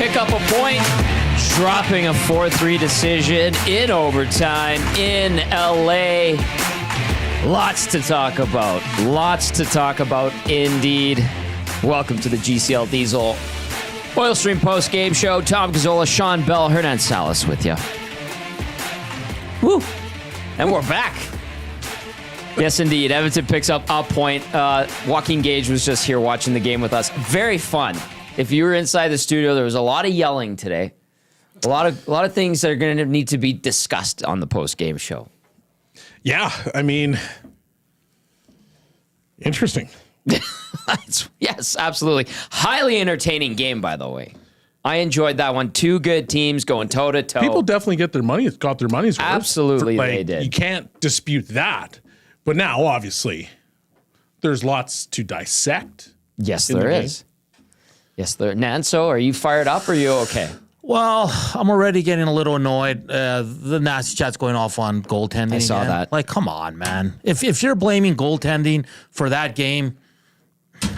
pick up a point, dropping a 4-3 decision in overtime in LA. Lots to talk about. Lots to talk about indeed. Welcome to the GCL Diesel Oil Stream Postgame Show. Tom Gazzola, Shawn, Belle, Hernan, Salas with you. Woo! And we're back. Yes, indeed. Edmonton picks up a point. Joaquin Gage was just here watching the game with us. Very fun. If you were inside the studio, there was a lot of yelling today. A lot of things that are going to need to be discussed on the post-game show. Yeah, I mean, interesting. Yes, absolutely. Highly entertaining game, by the way. I enjoyed that one. Two good teams going toe-to-toe. People definitely got their money's worth. Absolutely, they did. You can't dispute that. But now, obviously, there's lots to dissect. Yes, there is. Yes, there. Nanso, are you fired up or are you okay? Well, I'm already getting a little annoyed. The nasty chat's going off on goaltending. I saw that. Like, come on, man. If you're blaming goaltending for that game,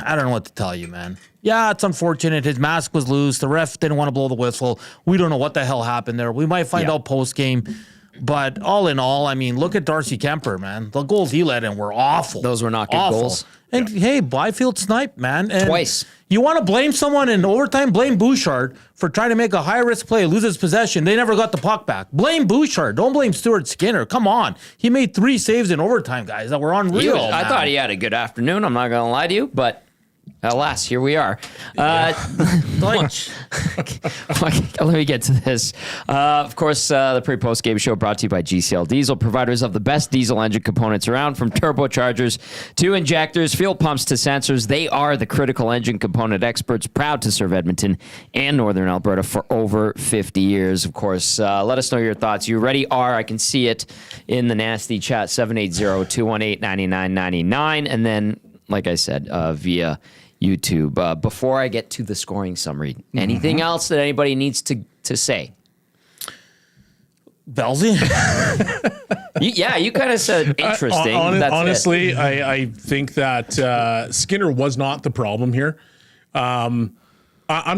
I don't know what to tell you, man. Yeah, it's unfortunate. His mask was loose. The ref didn't want to blow the whistle. We don't know what the hell happened there. We might find out post-game. But all in all, I mean, look at Darcy Kemper, man. The goals he let in were awful. Those were not good goals. And hey, Byfield sniped, man. And twice. You want to blame someone in overtime? Blame Bouchard for trying to make a high-risk play, loses possession. They never got the puck back. Blame Bouchard. Don't blame Stuart Skinner. Come on. He made 3 saves in overtime, guys, that were unreal. I thought he had a good afternoon. I'm not going to lie to you, but alas, here we are. Let me get to this. Of course, the pre-post game show brought to you by GCL Diesel, providers of the best diesel engine components around, from turbochargers to injectors, fuel pumps to sensors. They are the critical engine component experts, proud to serve Edmonton and Northern Alberta for over 50 years. Of course, let us know your thoughts. You already are. I can see it in the nasty chat, 780-218-9999. And then, like I said, via YouTube. Before I get to the scoring summary, anything else that anybody needs to say? Belsey? You kind of said interesting. Honestly, I think that Skinner was not the problem here. I'm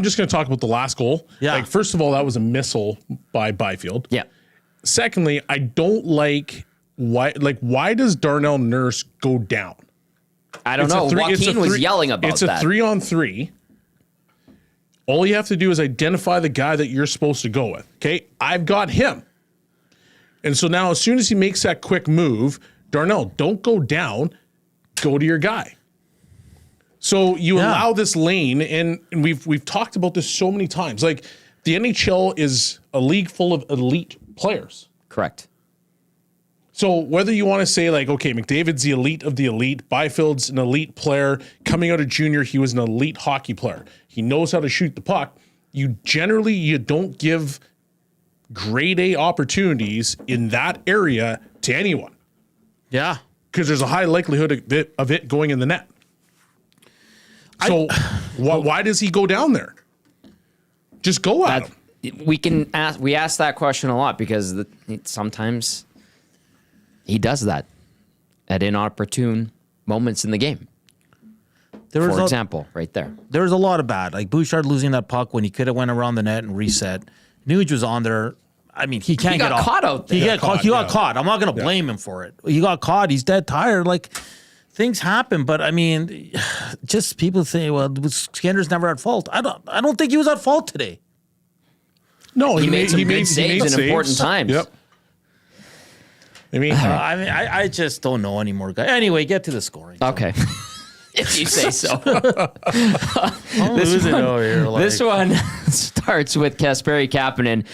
just going to talk about the last goal. Yeah. Like, first of all, that was a missile by Byfield. Yeah. Secondly, I don't like why does Darnell Nurse go down? I don't know. Joaquin was yelling about that. It's a 3-on-3. All you have to do is identify the guy that you're supposed to go with. Okay, I've got him. And so now, as soon as he makes that quick move, Darnell, don't go down. Go to your guy. So you allow this lane, and we've talked about this so many times. Like, the NHL is a league full of elite players. Correct. So whether you want to say, like, okay, McDavid's the elite of the elite, Byfield's an elite player, coming out of junior, he was an elite hockey player. He knows how to shoot the puck. You don't give grade A opportunities in that area to anyone. Yeah. Because there's a high likelihood of it going in the net. So why does he go down there? Just go at him. We ask that question a lot because sometimes he does that at inopportune moments in the game. For example, right there. There was a lot of bad. Like Bouchard losing that puck when he could have went around the net and reset. Nuge was on there. I mean, he can't get off. He got caught out there. He got caught. I'm not going to blame him for it. He got caught. He's dead tired. Like, things happen. But, I mean, just people say, well, Skinner's never at fault. I don't think he was at fault today. No, he made some good saves in important times. Yep. I just don't know anymore, guys. Anyway, get to the scoring. Okay. If you say so. This one starts with Kasperi Kapanen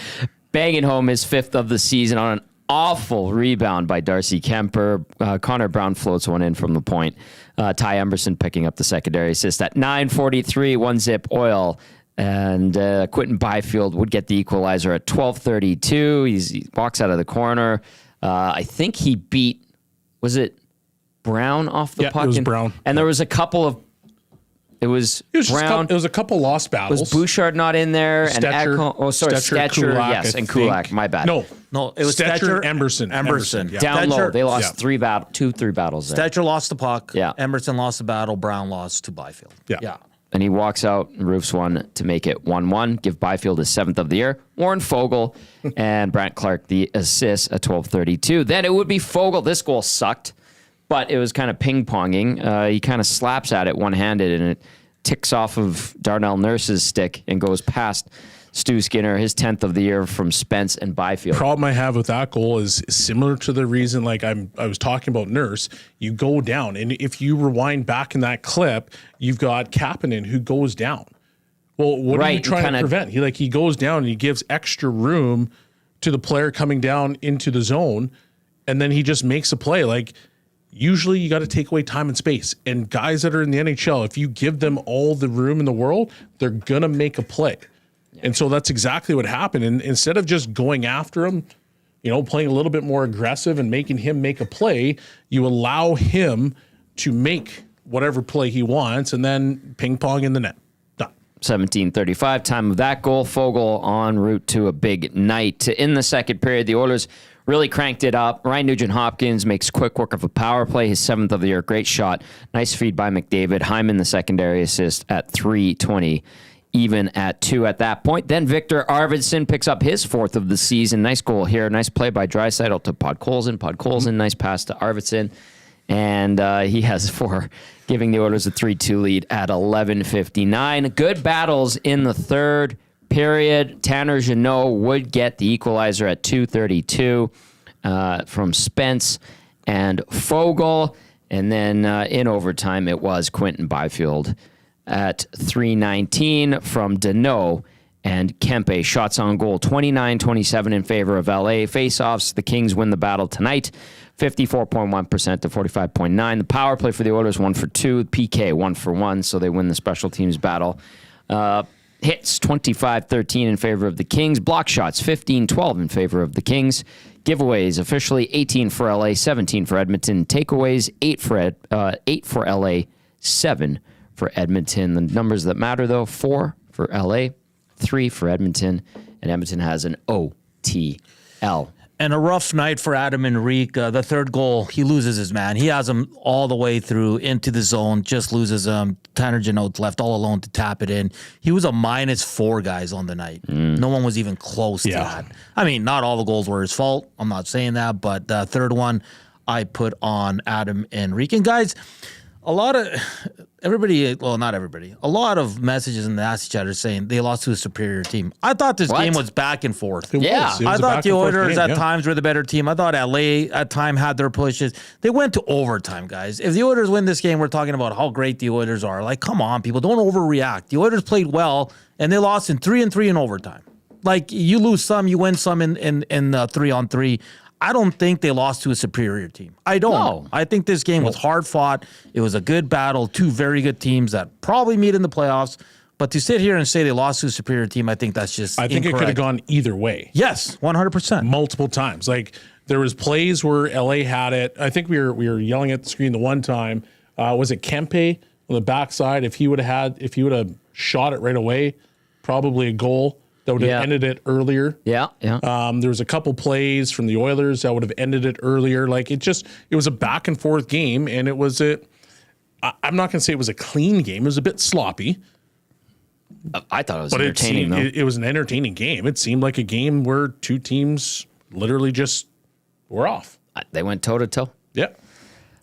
banging home his 5th of the season on an awful rebound by Darcy Kemper. Connor Brown floats one in from the point. Ty Emberson picking up the secondary assist at 9:43, 1-zip Oil. And Quinton Byfield would get the equalizer at 12:32. He walks out of the corner. I think he beat, was it Brown off the puck? It was Brown. And there was a couple of, it was Brown. It was a couple lost battles. Was Bouchard not in there? Stetcher, and Stetcher, Kulak, yes, and Kulak. My bad. No, it was Stetcher and Emberson. Yeah. Down low. They lost 3 battles there. Stetcher lost the puck. Yeah. Emberson lost the battle. Brown lost to Byfield. Yeah. and he walks out and roofs one to make it 1-1. Give Byfield his 7th of the year. Warren Foegele and Brant Clark the assist at 12:32. Then it would be Foegele. This goal sucked, but it was kind of ping-ponging. He kind of slaps at it one-handed, and it ticks off of Darnell Nurse's stick and goes past Stu Skinner, his 10th of the year from Spence and Byfield. Problem I have with that goal is similar to the reason I was talking about Nurse. You go down, and if you rewind back in that clip, you've got Kapanen who goes down. Well, what are you trying to prevent? He goes down and he gives extra room to the player coming down into the zone, and then he just makes a play. Usually you got to take away time and space. And guys that are in the NHL, if you give them all the room in the world, they're going to make a play. And so that's exactly what happened. And instead of just going after him, playing a little bit more aggressive and making him make a play, you allow him to make whatever play he wants and then ping pong in the net. Done. 17:35, time of that goal. Foegele en route to a big night. In the second period, the Oilers really cranked it up. Ryan Nugent-Hopkins makes quick work of a power play, his 7th of the year. Great shot. Nice feed by McDavid. Hyman, the secondary assist at 3:20. Even at 2 at that point. Then Viktor Arvidsson picks up his 4th of the season. Nice goal here. Nice play by Draisaitl to Podkolzin. Nice pass to Arvidsson. And he has 4, giving the Oilers a 3-2 lead at 11:59. Good battles in the third period. Tanner Jeannot would get the equalizer at 2:32 from Spence and Foegele. And then in overtime, it was Quinton Byfield at 3:19 from Danault and Kempe. Shots on goal, 29-27 in favor of LA. Face-offs, the Kings win the battle tonight, 54.1% to 45.9. The power play for the Oilers, 1 for 2. PK, 1 for 1, so they win the special teams battle. Hits, 25-13 in favor of the Kings. Block shots, 15-12 in favor of the Kings. Giveaways, officially 18 for LA, 17 for Edmonton. Takeaways, 8 for LA, 7 for Edmonton. The numbers that matter, though, 4 for LA, 3 for Edmonton, and Edmonton has an OTL. And a rough night for Adam Henrique. The third goal, he loses his man. He has him all the way through into the zone, just loses him. Tanner Jeannot left all alone to tap it in. He was a -4, guys, on the night. No one was even close to that. I mean, not all the goals were his fault. I'm not saying that, but the third one I put on Adam Henrique. And guys, a lot of not everybody, a lot of messages in the Nasty Chat are saying they lost to a superior team. I thought this game was back and forth. I thought the Oilers at times were the better team. I thought LA at times had their pushes. They went to overtime, guys. If the Oilers win this game, we're talking about how great the Oilers are. Come on, people, don't overreact. The Oilers played well, and they lost in 3-3 in overtime. You lose some, you win some in 3-on-3. I don't think they lost to a superior team. I don't. No. I think this game was hard fought. It was a good battle. 2 very good teams that probably meet in the playoffs. But to sit here and say they lost to a superior team, I think that's just I think incorrect. It could have gone either way. Yes, 100%. Multiple times. There was plays where LA had it. I think we were yelling at the screen the one time. Was it Kempe on the backside? If he would have shot it right away, probably a goal that would have ended it earlier. Yeah. There was a couple plays from the Oilers that would have ended it earlier. It was a back and forth game, and I'm not going to say it was a clean game. It was a bit sloppy. I thought it was entertaining, though. It was an entertaining game. It seemed like a game where 2 teams literally just were off. They went toe-to-toe. Yeah.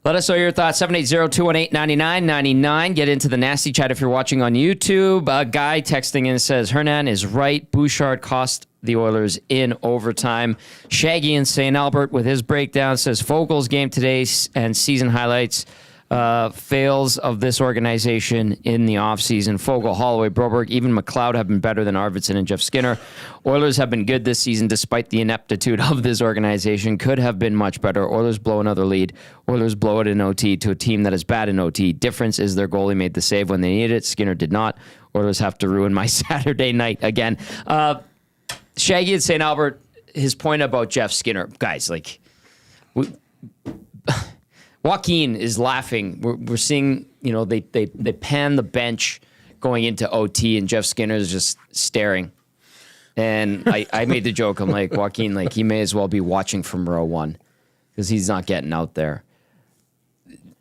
Let us know your thoughts. 780-218-9999. Get into the Nasty Chat if you're watching on YouTube. A guy texting in says, Hernan is right. Bouchard cost the Oilers in overtime. Shaggy in St. Albert with his breakdown says, Fogel's game today and season highlights fails of this organization in the offseason. Foegele, Holloway, Broberg, even McLeod have been better than Arvidsson and Jeff Skinner. Oilers have been good this season despite the ineptitude of this organization. Could have been much better. Oilers blow another lead. Oilers blow it in OT to a team that is bad in OT. Difference is their goalie made the save when they needed it. Skinner did not. Oilers have to ruin my Saturday night again. Shaggy at St. Albert, his point about Jeff Skinner. Guys, Joaquin is laughing. We're seeing, they pan the bench going into OT, and Jeff Skinner is just staring. And I made the joke. I'm like, Joaquin, he may as well be watching from row 1 because he's not getting out there.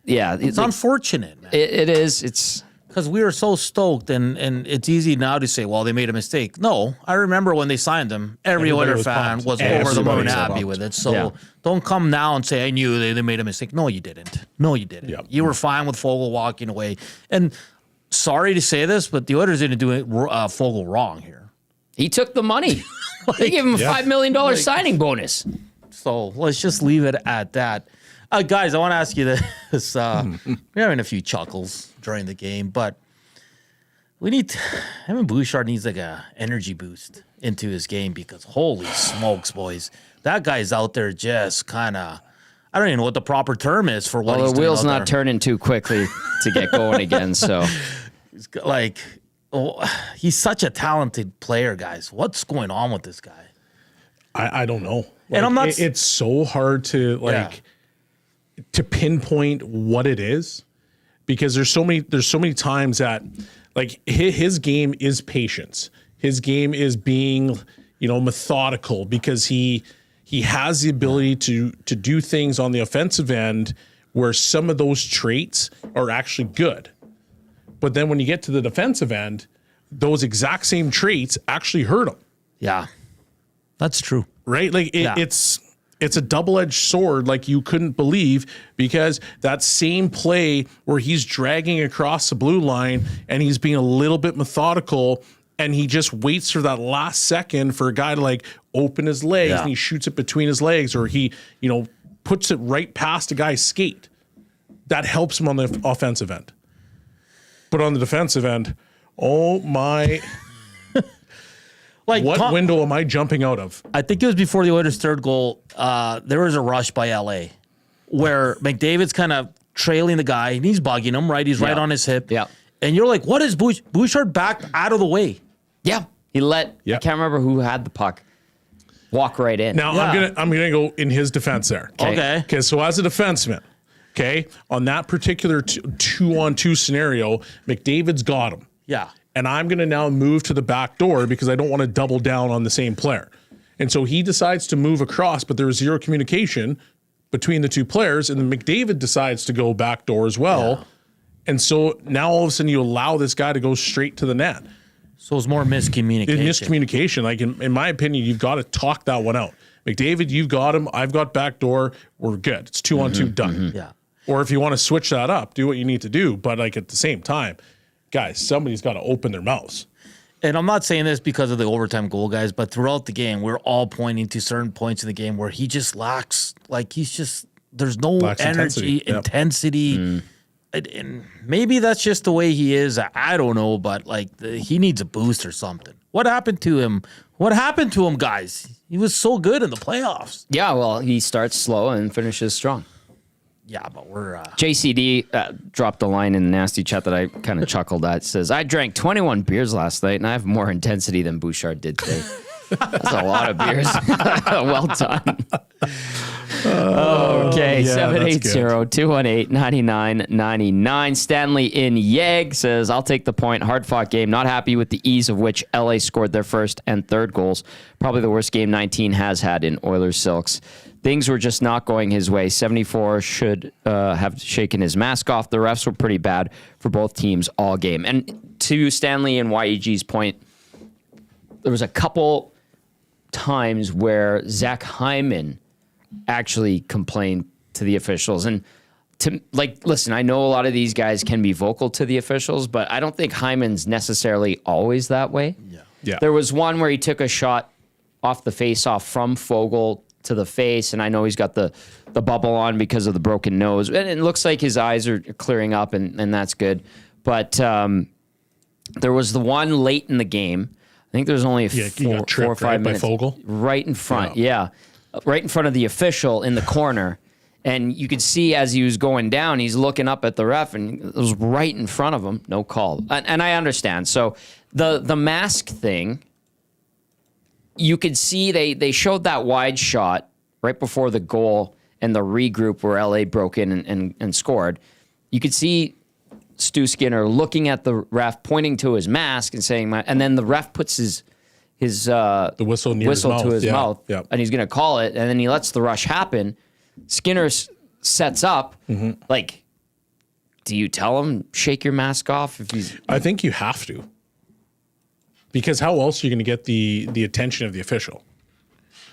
Yeah, it's unfortunate, man. It is. It's because we were so stoked, and it's easy now to say, well, they made a mistake. No, I remember when they signed him, every Everybody Oiler was fan pumped. was Everybody over the moon was happy pumped. with it. So Yeah. don't come now and say, I knew they made a mistake. No, you didn't. No, you didn't. Yep. You were fine with Fogle walking away. And sorry to say this, but the Oilers didn't do it, Fogle wrong here. He took the money. They gave him a $5 million signing bonus. So let's just leave it at that. Guys, I want to ask you this. We're having a few chuckles during the game, but Evan Bouchard needs like a energy boost into his game because holy smokes, boys. That guy's out there just kind of, I don't even know what the proper term is for what Well, he's the doing wheel's out not there. turning too quickly to get going again. So Like, he's such a talented player, guys. What's going on with this guy? I don't know. And I'm not- It's so hard to to pinpoint what it is because there's so many times that like his game is patience. His game is being, methodical because he has the ability to do things on the offensive end where some of those traits are actually good. But then when you get to the defensive end, those exact same traits actually hurt him. Yeah, that's true. Right? Like it's a double-edged sword like you couldn't believe because that same play where he's dragging across the blue line and he's being a little bit methodical and he just waits for that last second for a guy to like open his legs and he shoots it between his legs or he, puts it right past a guy's skate. That helps him on the offensive end. But on the defensive end, oh my... Like What window am I jumping out of? I think it was before the Oilers' third goal. There was a rush by LA where McDavid's kind of trailing the guy and he's bugging him, right? He's right on his hip. Yeah. And you're like, what is Bouchard backed out of the way? yeah, he I can't remember who had the puck, walk right in. Now I'm gonna go in his defense there. Okay. So as a defenseman, on that particular 2-on-2 scenario, McDavid's got him. Yeah. And I'm going to now move to the back door because I don't want to double down on the same player. And so he decides to move across, but there was zero communication between the two players. And then McDavid decides to go back door as well. Yeah. And so now all of a sudden you allow this guy to go straight to the net. So it's more miscommunication. Miscommunication. Like in my opinion, you've got to talk that one out. McDavid, you've got him. I've got back door. We're good. It's 2-on-2 done. Yeah. Or if you want to switch that up, do what you need to do. But like at the same time, guys, somebody's got to open their mouths. And I'm not saying this because of the overtime goal, guys, but throughout the game, we're all pointing to certain points in the game where he just lacks, there's no energy, intensity. And maybe that's just the way he is. I don't know, but he needs a boost or something. What happened to him? What happened to him, guys? He was so good in the playoffs. Yeah, well, he starts slow and finishes strong. Yeah, but we're... JCD dropped a line in the nasty chat that I kind of chuckled at. It says, I drank 21 beers last night, and I have more intensity than Bouchard did today. That's a lot of beers. Well done. Okay, 780-218-9999. Stanley in Yeg says, I'll take the point. Hard-fought game. Not happy with the ease of which LA scored their first and third goals. Probably the worst game 19 has had in Oilers Silks. Things were just not going his way. 74 should have shaken his mask off. The refs were pretty bad for both teams all game. And to Stanley and YEG's point, there was a couple times where Zach Hyman actually complained to the officials. And listen, I know a lot of these guys can be vocal to the officials, but I don't think Hyman's necessarily always that way. Yeah. There was one where he took a shot off the face-off from Fogle to the face, and I know he's got the bubble on because of the broken nose, and it looks like his eyes are clearing up, and that's good. But there was the one late in the game. I think there was only he four got tripped, or 5 minutes. by Fogle? Right in front, right in front of the official in the corner. And you could see as he was going down, he's looking up at the ref, and it was right in front of him. No call. And I understand. So the mask thing, you could see they showed that wide shot right before the goal and the regroup where LA broke in and scored. You could see Stu Skinner looking at the ref, pointing to his mask and saying, and then the ref puts his the whistle near his to his mouth. mouth, and he's going to call it, and then he lets the rush happen. Skinner sets up, do you tell him shake your mask off if he's? I think you have to, because how else are you going to get the attention of the official?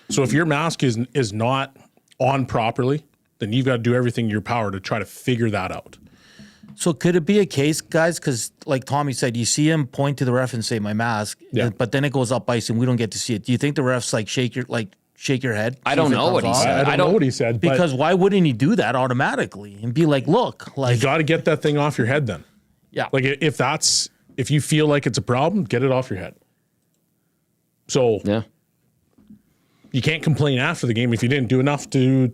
So if your mask is not on properly, then you've got to do everything in your power to try to figure that out. So could it be a case, guys? Because like Tommy said, you see him point to the ref and say my mask, but then it goes up ice and we don't get to see it. Do you think the refs like shake your head? I don't know what he said. I don't know what he said. Because why wouldn't he do that automatically and be like, look, like you got to get that thing off your head then. Yeah. Like if you feel like it's a problem, get it off your head. So Yeah. you can't complain after the game if you didn't do enough to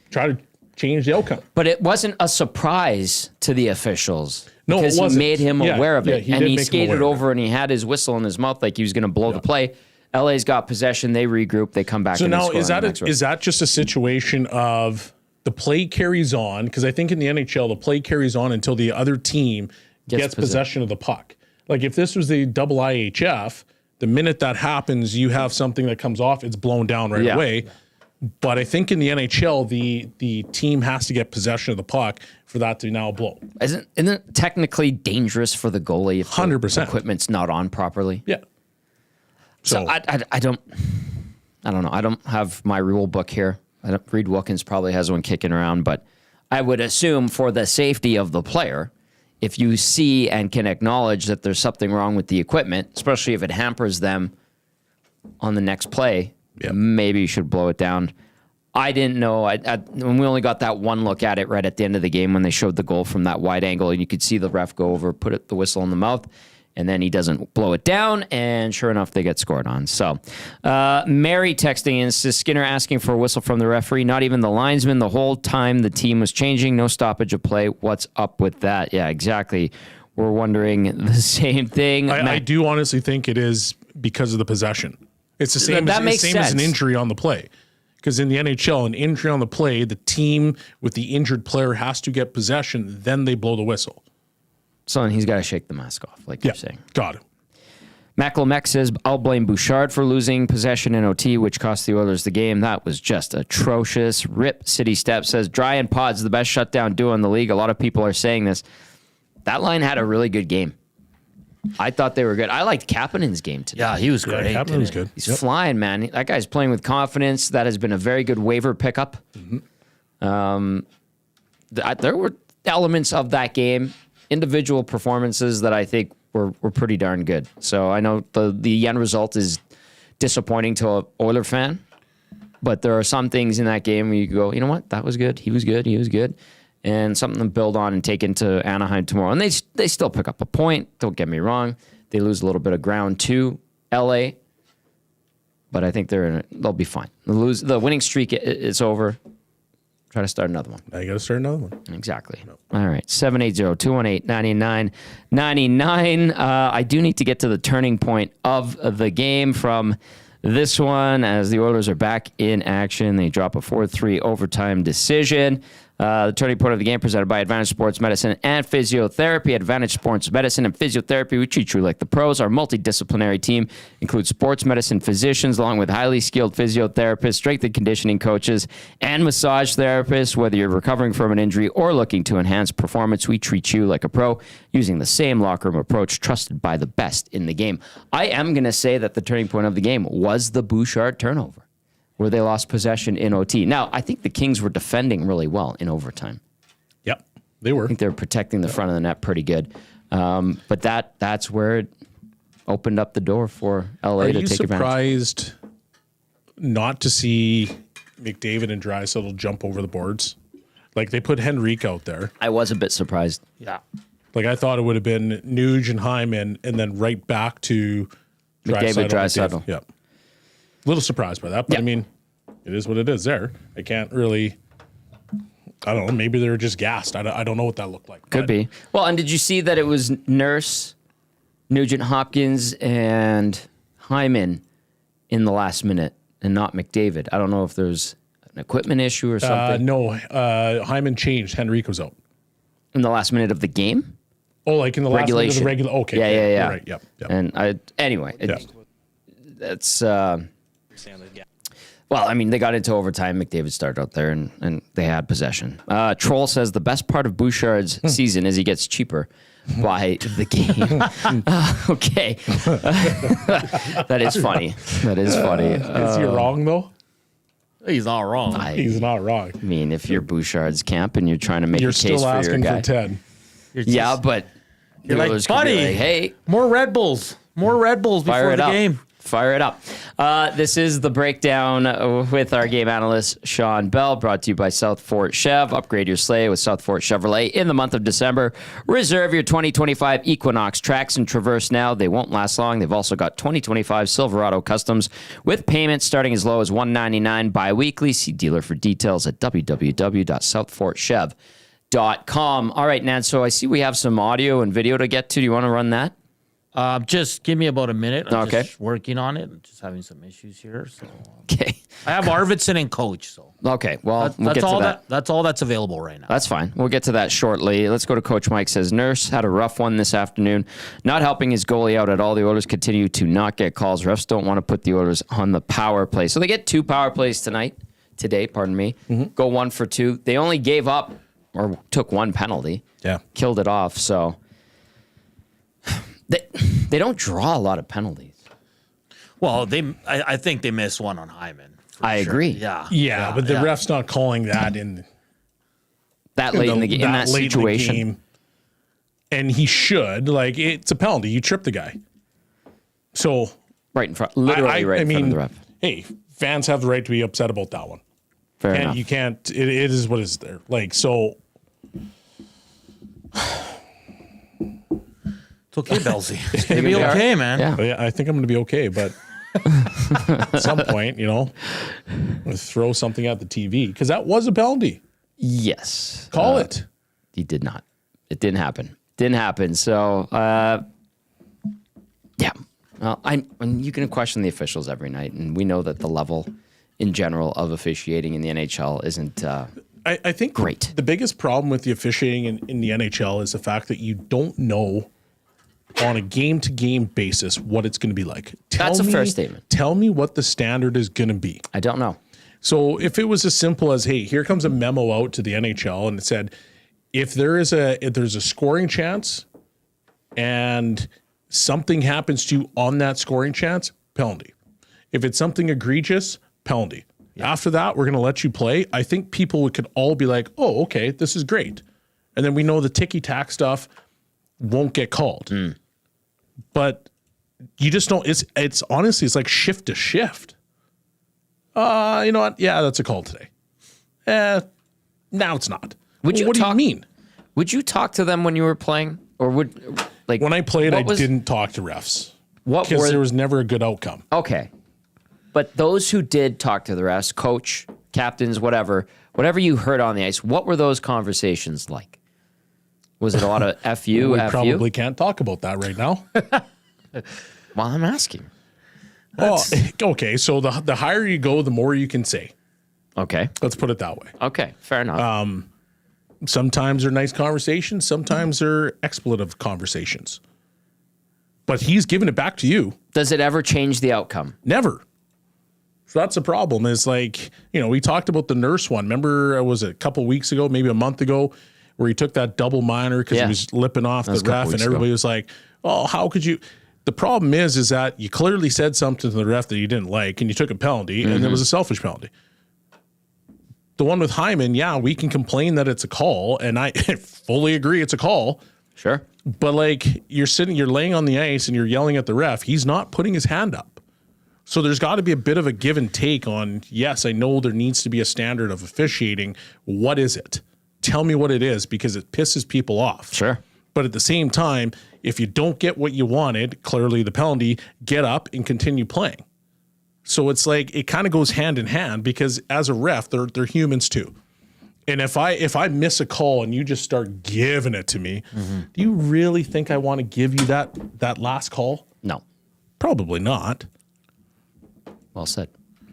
try to change the outcome. But it wasn't a surprise to the officials. No, it because wasn't. he made him aware of it. he and did he make him skated aware of over and he had his whistle in his mouth like he was going to blow the play. LA's got possession. They regroup. They come back. So and now they score is that just a situation of the play carries on? Because I think in the NHL, the play carries on until the other team gets possession of the puck. Like if this was the double IHF, the minute that happens, you have something that comes off, it's blown down right away. But I think in the NHL, the team has to get possession of the puck for that to now blow. Isn't it technically dangerous for the goalie if 100%. the equipment's not on properly? Yeah. So I don't know. I don't have my rule book here. Reed Wilkins probably has one kicking around, but I would assume for the safety of the player, if you see and can acknowledge that there's something wrong with the equipment, especially if it hampers them on the next play, maybe you should blow it down. I didn't know. When we only got that one look at it right at the end of the game when they showed the goal from that wide angle, and you could see the ref go over, put the whistle in the mouth, and then he doesn't blow it down, and sure enough, they get scored on. So, Mary texting in, says Skinner asking for a whistle from the referee, not even the linesman the whole time the team was changing, no stoppage of play. What's up with that? Yeah, exactly. We're wondering the same thing. I do honestly think it is because of the possession. It's the same, as an injury on the play. Because in the NHL, an injury on the play, the team with the injured player has to get possession, then they blow the whistle. So he's got to shake the mask off, like you're saying. Got it. Maclemeck says, I'll blame Bouchard for losing possession in OT, which cost the Oilers the game. That was just atrocious. Rip City Step says, Dry and Pod's the best shutdown duo in the league. A lot of people are saying this. That line had a really good game. I thought they were good. I liked Kapanen's game today. Yeah, he was great. Kapanen was good. He's flying, man. That guy's playing with confidence. That has been a very good waiver pickup. Mm-hmm. There were elements of that game, individual performances that I think were pretty darn good. So I know the end result is disappointing to an Oiler fan, but there are some things in that game where you go, you know what? That was good. He was good. He was good. And something to build on and take into Anaheim tomorrow. And they still pick up a point. Don't get me wrong. They lose a little bit of ground to LA, but I think they'll be fine. The winning streak is over. Try to start another one. Now you got to start another one. Exactly. No. All right. 780-218-9999. I do need to get to the turning point of the game from this one as the Oilers are back in action. They drop a 4-3 overtime decision. The turning point of the game presented by Advantage Sports Medicine and Physiotherapy. Advantage Sports Medicine and Physiotherapy, we treat you like the pros. Our multidisciplinary team includes sports medicine physicians along with highly skilled physiotherapists, strength and conditioning coaches, and massage therapists. Whether you're recovering from an injury or looking to enhance performance, we treat you like a pro using the same locker room approach trusted by the best in the game. I am going to say that the turning point of the game was the Bouchard turnover, where they lost possession in OT. Now, I think the Kings were defending really well in overtime. Yep, they were. I think they were protecting the front of the net pretty good. But that's where it opened up the door for LA to take advantage. Are you surprised not to see McDavid and Draisaitl jump over the boards? Like, they put Henrique out there. I was a bit surprised. Yeah. Like, I thought it would have been Nuge and Hyman and then right back to Draisaitl. Yep. A little surprised by that, but I mean, it is what it is there. I can't really, I don't know, maybe they were just gassed. I don't know what that looked like. Could be. Well, and did you see that it was Nurse, Nugent Hopkins, and Hyman in the last minute and not McDavid? I don't know if there's an equipment issue or something. No, Hyman changed. Henrique was out. In the last minute of the game? Oh, like in the last minute of the regular, okay. Yeah. Right, yep. And anyway, that's... Well, I mean, they got into overtime. McDavid started out there, and they had possession. Troll says the best part of Bouchard's season is he gets cheaper by the game. Okay. That is funny. That is funny. Is he wrong, though? He's not wrong. He's not wrong. I mean, if you're Bouchard's camp and you're trying to make a case for your guy. You're still asking for 10. Yeah, but you're like, buddy, hey. More Red Bulls. More Red Bulls before the game. Fire it up. This is the breakdown with our game analyst, Shawn Belle, brought to you by South Fort Chev. Upgrade your sleigh with South Fort Chevrolet in the month of December. Reserve your 2025 Equinox Trax and Traverse now. They won't last long. They've also got 2025 Silverado Customs with payments starting as low as $199 bi-weekly. See dealer for details at www.southfortchev.com. All right, Nan, so I see we have some audio and video to get to. Do you want to run that? Just give me about a minute. I'm Okay. just working on it. I'm just having some issues here. So Okay. I have Arvidsson and coach. So Okay. Well, we'll that's get all to that. That's all that's available right now. That's fine. We'll get to that shortly. Let's go to Coach Mike. Says Nurse had a rough one this afternoon, not helping his goalie out at all. The Oilers continue to not get calls. Refs don't want to put the Oilers on the power play. So they get 2 power plays today, pardon me. Go 1 for 2. They only gave up or took 1 penalty. Yeah. Killed it off. So they don't draw a lot of penalties. Well, I think they missed one on Hyman. I agree. Yeah. But the ref's not calling that in That late in the game, in that late in the situation. game. And he should. Like, it's a penalty. You trip the guy. So Right in front, literally right in front of the ref. Hey, fans have the right to be upset about that one. Fair And enough. you can't, it is what is there. Like, so. It's okay, Belsey. It's going to be okay, man. Yeah. Yeah, I think I'm going to be okay, but at some point, throw something at the TV because that was a penalty. Yes. Call it. He did not. It didn't happen. Didn't happen. So, yeah. Well, and you can question the officials every night, and we know that the level in general of officiating in the NHL isn't I think great. The biggest problem with the officiating in the NHL is the fact that you don't know on a game-to-game basis what it's going to be like. That's a fair statement. Tell me what the standard is going to be. I don't know. So if it was as simple as, hey, here comes a memo out to the NHL and it said, if there's a scoring chance and something happens to you on that scoring chance, penalty. If it's something egregious, penalty. Yeah. After that, we're going to let you play. I think people could all be like, oh, okay, this is great. And then we know the ticky-tack stuff won't get called. But you just don't, it's honestly, it's like shift to shift. You know what? Yeah, that's a call today. Now it's not. What do you mean? Would you talk to them when you were playing? Or when I played, I didn't talk to refs. Because there was never a good outcome. Okay. But those who did talk to the refs, coach, captains, whatever you heard on the ice, what were those conversations like? Was it a lot of F you, We F probably you? can't talk about that right now. Well, I'm asking. Okay, so the higher you go, the more you can say. Okay. Let's put it that way. Okay, fair enough. Sometimes they're nice conversations. Sometimes they're expletive conversations. But he's giving it back to you. Does it ever change the outcome? Never. So that's the problem is like, we talked about the Nurse one. Remember, was it a couple weeks ago, maybe a month ago, where he took that double minor because he was lipping off the ref and everybody was like, oh, how could you? The problem is that you clearly said something to the ref that you didn't like and you took a penalty and it was a selfish penalty. The one with Hyman, yeah, we can complain that it's a call and I fully agree it's a call. Sure. But like you're laying on the ice and you're yelling at the ref. He's not putting his hand up. So there's got to be a bit of a give and take on, yes, I know there needs to be a standard of officiating. What is it? Tell me what it is because it pisses people off. Sure. But at the same time, if you don't get what you wanted, clearly the penalty, get up and continue playing. So it's like it kind of goes hand in hand because as a ref, they're humans too. And if I miss a call and you just start giving it to me, do you really think I want to give you that last call? No. Probably not. Well said.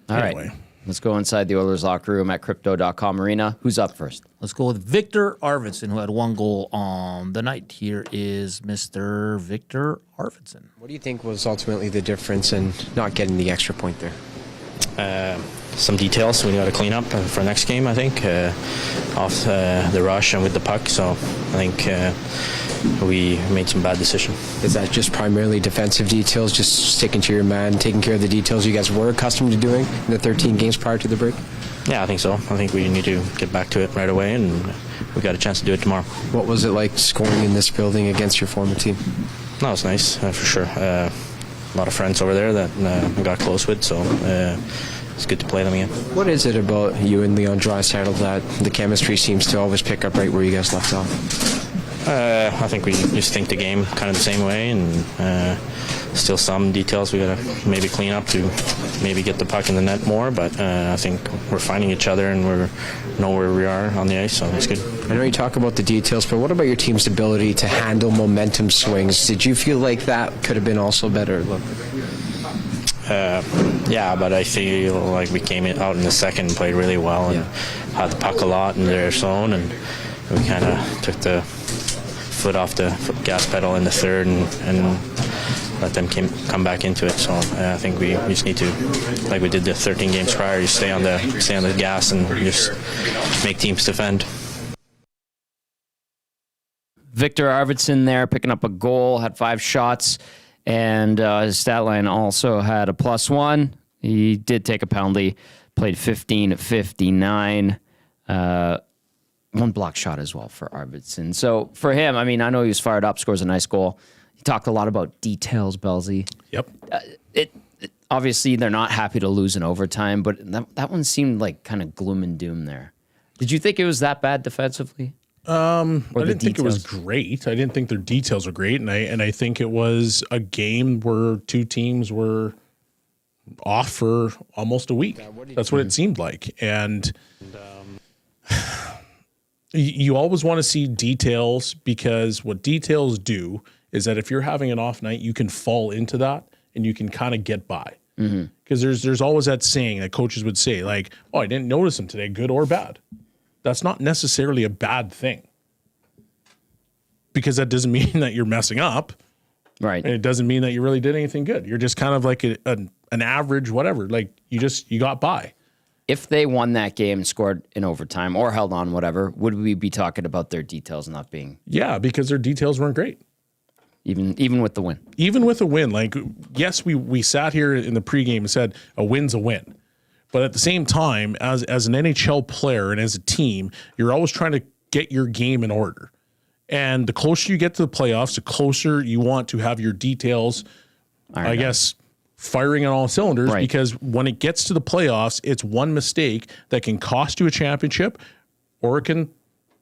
All right. Let's go inside the Oilers locker room at Crypto.com Arena. Who's up first? Let's go with Viktor Arvidsson, who had 1 goal on the night. Here is Mr. Viktor Arvidsson. What do you think was ultimately the difference in not getting the extra point there? some details we got to clean up for next game, I think, off the rush and with the puck. So I think we made some bad decisions. Is that just primarily defensive details, just sticking to your man, taking care of the details you guys were accustomed to doing in the 13 games prior to the break? Yeah, I think so. I think we need to get back to it right away, and we got a chance to do it tomorrow. What was it like scoring in this building against your former team? No, it's nice, for sure. A lot of friends over there that we got close with, so it's good to play them again. What is it about you and Leon Draisaitl that the chemistry seems to always pick up right where you guys left off? I think we just think the game kind of the same way, and still some details we got to maybe clean up to maybe get the puck in the net more, but I think we're finding each other and we know where we are on the ice, so it's good. I know you talk about the details, but what about your team's ability to handle momentum swings? Did you feel like that could have been also better? Yeah, but I feel like we came out in the second and played really well and had the puck a lot in their zone, and we kind of took the foot off the gas pedal in the third and let them come back into it. So I think we just need to, like we did the 13 games prior, just stay on the gas and just make teams defend. Viktor Arvidsson there picking up a goal, had 5 shots, and his stat line also had a +1. He did take a penalty, played 15 of 59. 1 block shot as well for Arvidsson. So for him, I mean, I know he was fired up, scores a nice goal. He talked a lot about details, Bellsy. Yep. Obviously, they're not happy to lose in overtime, but that one seemed like kind of gloom and doom there. Did you think it was that bad defensively? I didn't think it was great. I didn't think their details were great, and I think it was a game where two teams were off for almost a week. That's what it seemed like, and you always want to see details, because what details do is that if you're having an off night, you can fall into that and you can kind of get by. Because there's always that saying that coaches would say, like, oh, I didn't notice him today, good or bad. That's not necessarily a bad thing, because that doesn't mean that you're messing up. Right. And it doesn't mean that you really did anything good. You're just kind of like an average whatever. Like you got by. If they won that game and scored in overtime or held on, whatever, would we be talking about their details not being? Yeah, because their details weren't great. Even with the win. Even with a win, like, yes, we sat here in the pregame and said a win's a win. But at the same time, as an NHL player and as a team, you're always trying to get your game in order. And the closer you get to the playoffs, the closer you want to have your details, I guess, firing on all cylinders, right? Because when it gets to the playoffs, it's one mistake that can cost you a championship or it can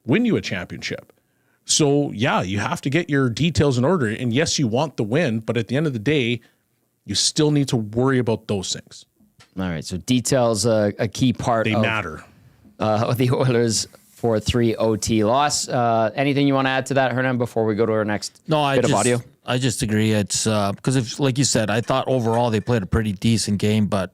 win you a championship. So, yeah, you have to get your details in order. And yes, you want the win, but at the end of the day, you still need to worry about those things. All right, so details a key part. They matter. The Oilers 4-3 OT loss. Anything you want to add to that, Hernan, before we go to our next bit of audio? I just agree. It's because, if, like you said, I thought overall they played a pretty decent game, but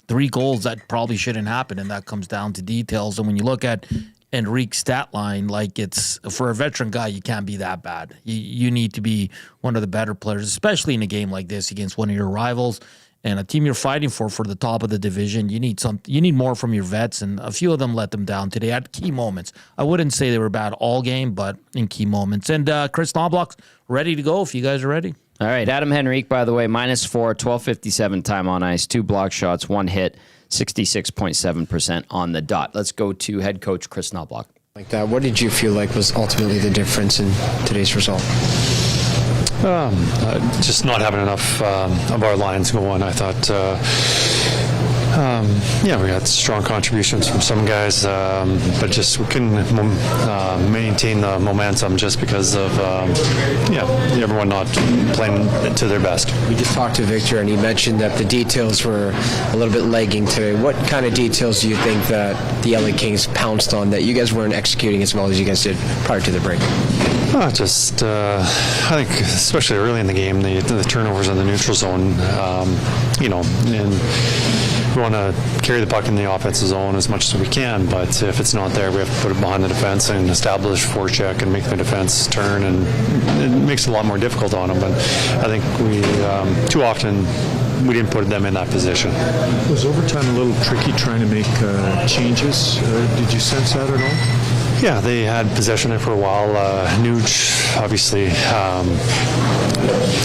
3 goals, that probably shouldn't happen, and that comes down to details. And when you look at Enrique's stat line, like, it's for a veteran guy, you can't be that bad. You need to be one of the better players, especially in a game like this against one of your rivals and a team you're fighting for the top of the division. You need more from your vets, and a few of them let them down today at key moments. I wouldn't say they were bad all game, but in key moments. And Kris Knoblauch ready to go if you guys are ready. All right, Adam Henrique, by the way, -4, 12:57 time on ice, 2 block shots, 1 hit, 66.7% on the dot. Let's go to head coach Kris Knoblauch. Like that, what did you feel like was ultimately the difference in today's result? Just not having enough of our lines going. I thought, we had strong contributions from some guys, but just we couldn't maintain the momentum just because of everyone not playing to their best. We just talked to Viktor, and he mentioned that the details were a little bit lagging today. What kind of details do you think that the LA Kings pounced on that you guys weren't executing as well as you guys did prior to the break? I think especially early in the game, the turnovers in the neutral zone, and we want to carry the puck in the offensive zone as much as we can, but if it's not there, we have to put it behind the defense and establish forecheck and make the defense turn, and it makes it a lot more difficult on them. But I think we too often we didn't put them in that position. Was overtime a little tricky trying to make changes? Did you sense that at all? Yeah, they had possession there for a while. Nuge, obviously,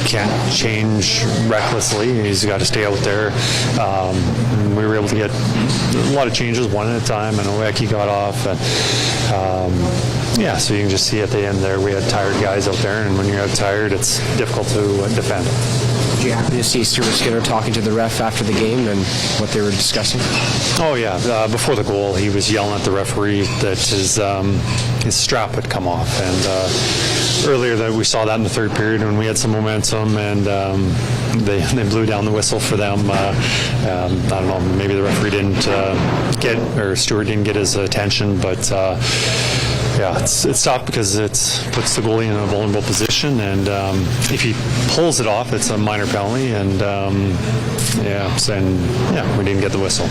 can't change recklessly. He's got to stay out there. We were able to get a lot of changes, one at a time, and Oweki got off. And, so you can just see at the end there, we had tired guys out there, and when you're tired, it's difficult to defend. Did you happen to see Stuart Skinner talking to the ref after the game and what they were discussing? Oh, yeah. Before the goal, he was yelling at the referee that his strap had come off. And earlier that we saw that in the third period when we had some momentum, and they blew down the whistle for them. I don't know, maybe the referee didn't Stuart didn't get his attention, but it's tough because it puts the goalie in a vulnerable position, and if he pulls it off, it's a minor penalty, and we didn't get the whistle,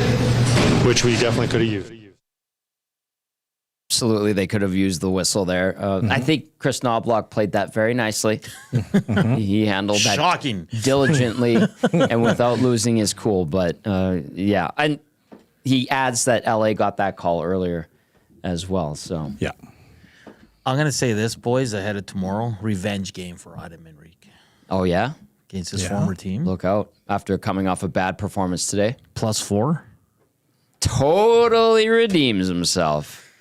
which we definitely could have used. Absolutely, they could have used the whistle there. I think Kris Knoblauch played that very nicely. He handled that Shocking. diligently and without losing his cool. But and he adds that LA got that call earlier as well. So Yeah. I'm going to say this, boys, ahead of tomorrow, revenge game for Adam Enrique Oh yeah, against his former team. look out! After coming off a bad performance today, +4. totally redeems himself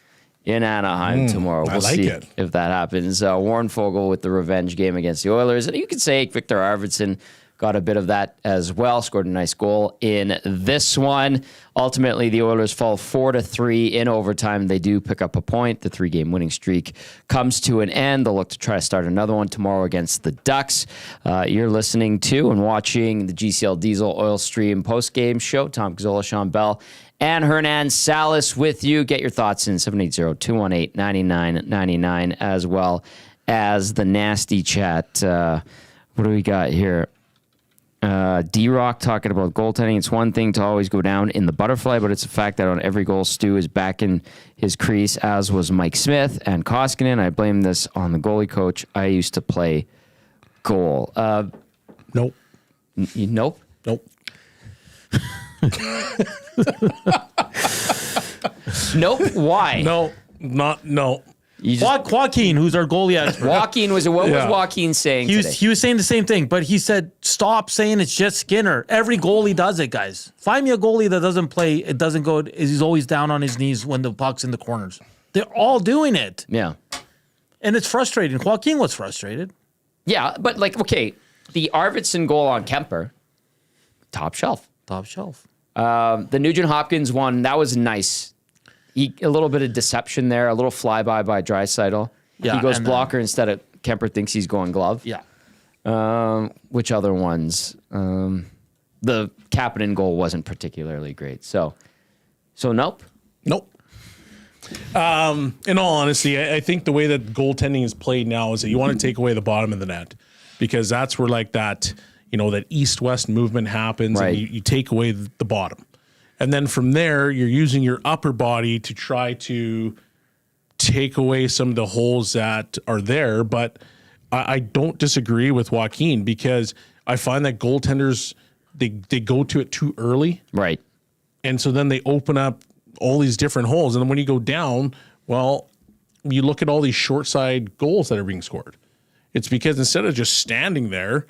in Anaheim tomorrow. We'll like see it. if that happens. Warren Fogle with the revenge game against the Oilers. And you could say Viktor Arvidsson got a bit of that as well, scored a nice goal in this one. Ultimately, the Oilers fall 4-3 in overtime. They do pick up a point. The 3-game winning streak comes to an end. They'll look to try to start another one tomorrow against the Ducks. You're listening to and watching the GCL Diesel Oil Stream postgame show. Tom Gazzola, Shawn, Belle, and Hernan Salas with you. Get your thoughts in 780-218-9999, as well as the nasty chat. What do we got here? D-Rock talking about goaltending. It's one thing to always go down in the butterfly, but it's a fact that on every goal, Stu is back in his crease, as was Mike Smith and Koskinen. I blame this on the goalie coach. I used to play goal. Nope. Nope. Nope. Nope. Why? No. You just, Joaquin, who's our goalie expert. Joaquin was what was Joaquin saying today? He was saying the same thing, but he said, stop saying it's just Skinner. Every goalie does it, guys. Find me a goalie that doesn't play, it doesn't go, he's always down on his knees when the puck's in the corners. They're all doing it. Yeah. And it's frustrating. Joaquin was frustrated. Yeah, but the Arvidsson goal on Kemper, top shelf. Top shelf. The Nugent Hopkins one, that was nice. A little bit of deception there, a little flyby by Draisaitl. Yeah, he goes and blocker instead of Kemper thinks he's going glove. Yeah. Which other ones? The Kapanen goal wasn't particularly great. So nope. Nope. In all honesty, I think the way that goaltending is played now is that you want to take away the bottom of the net, because that's where that east-west movement happens, Right. and you take away the bottom. And then from there, you're using your upper body to try to take away some of the holes that are there. But I don't disagree with Joaquin, because I find that goaltenders, they go to it too early. Right. And so then they open up all these different holes. And then when you go down, well, you look at all these short side goals that are being scored. It's because instead of just standing there,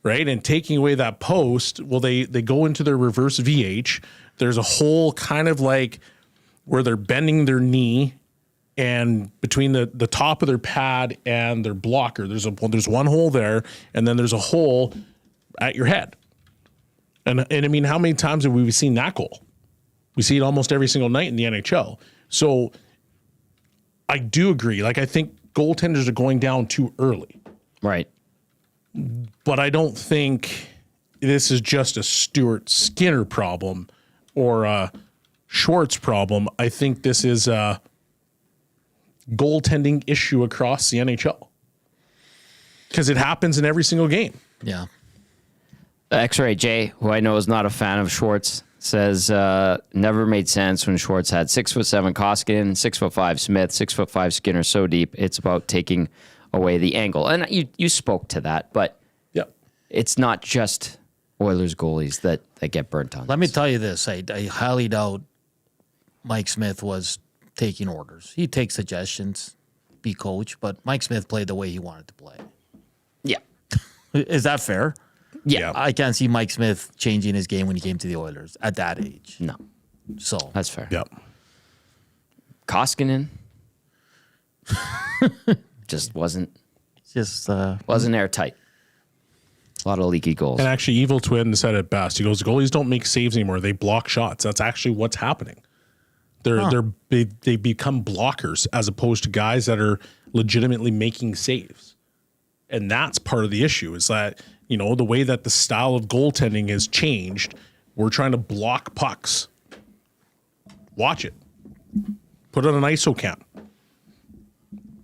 right, and taking away that post, well, they go into their reverse VH. There's a hole kind of like where they're bending their knee, and between the top of their pad and their blocker, there's one hole there, and then there's a hole at your head. And I mean, how many times have we seen that goal? We see it almost every single night in the NHL. So I do agree. I think goaltenders are going down too early. Right. But I don't think this is just a Stuart Skinner problem or a Schwartz problem. I think this is a goaltending issue across the NHL, because it happens in every single game. Yeah. X-Ray J, who I know is not a fan of Schwartz, says never made sense when Schwartz had 6'7" Koskinen, 6'5" Smith, 6'5" Skinner so deep. It's about taking away the angle. And you spoke to that, but Yeah. it's not just Oilers goalies that get burnt on. Let me tell you this. I highly doubt Mike Smith was taking orders. He takes suggestions, be coach, but Mike Smith played the way he wanted to play. Yeah. Is that fair? Yeah. I can't see Mike Smith changing his game when he came to the Oilers at that age. No. So That's fair. Yep. Koskinen just wasn't airtight. A lot of leaky goals. And actually, Evil Twin said it best. He goes, "Goalies don't make saves anymore; they block shots." That's actually what's happening. They become blockers as opposed to guys that are legitimately making saves, and that's part of the issue. Is that the way that the style of goaltending has changed. We're trying to block pucks. Watch it. Put it on an ISO cam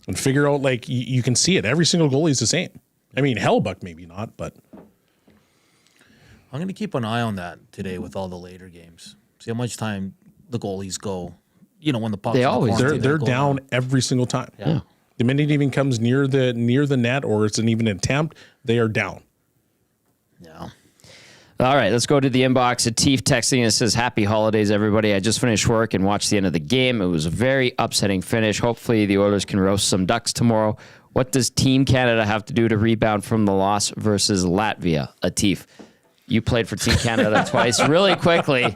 and figure out you can see it. Every single goalie is the same. I mean, Hellbuck maybe not, but I'm going to keep an eye on that today with all the later games. See how much time the goalies go. When the puck's they're down every single time. Yeah. The minute it even comes near the net or it's an even attempt, they are down. Yeah. All right, let's go to the inbox. Atif texting us says, "Happy holidays, everybody. I just finished work and watched the end of the game. It was a very upsetting finish. Hopefully the Oilers can roast some Ducks tomorrow. What does Team Canada have to do to rebound from the loss versus Latvia?" Atif, you played for Team Canada twice. Really quickly,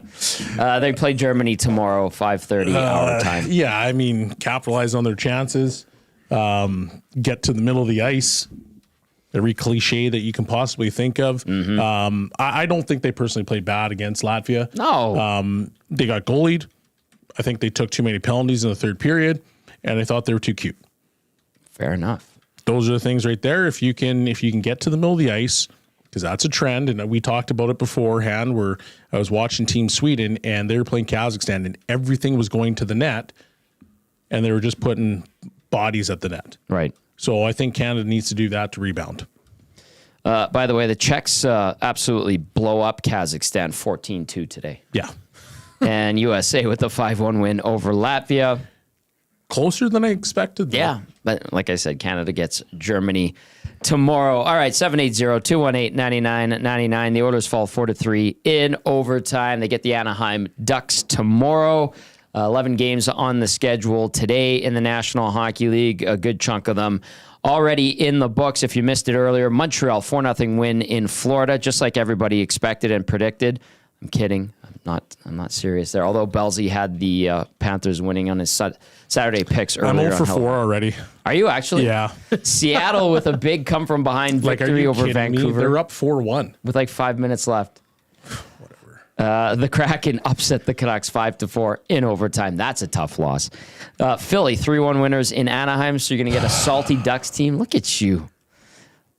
they play Germany tomorrow, 5:30 our time. Yeah, I mean, capitalize on their chances. Get to the middle of the ice. Every cliche that you can possibly think of. I don't think they personally played bad against Latvia. No. They got goalied. I think they took too many penalties in the third period, and I thought they were too cute. Fair enough. Those are the things right there. If you can get to the middle of the ice, because that's a trend, and we talked about it beforehand. Where I was watching Team Sweden, and they were playing Kazakhstan, and everything was going to the net, and they were just putting bodies at the net. Right. So I think Canada needs to do that to rebound. By the way, the Czechs absolutely blow up Kazakhstan 14-2 today. Yeah. And USA with a 5-1 win over Latvia. Closer than I expected, though. Yeah, but like I said, Canada gets Germany tomorrow. All right, 780-218-9999. The Oilers fall 4-3 in overtime. They get the Anaheim Ducks tomorrow. 11 games on the schedule today in the National Hockey League. A good chunk of them already in the books. If you missed it earlier, Montreal 4-0 win in Florida, just like everybody expected and predicted. I'm kidding. I'm not serious there. Although Belzy had the Panthers winning on his Saturday picks earlier. I'm 0 for 4 already. Are you actually? Yeah. Seattle with a big come from behind victory over Vancouver. Me? They're up 4-1 with like 5 minutes left. The Kraken upset the Canucks 5-4 in overtime. That's a tough loss. Philly 3-1 winners in Anaheim, so you're going to get a salty Ducks team. Look at you.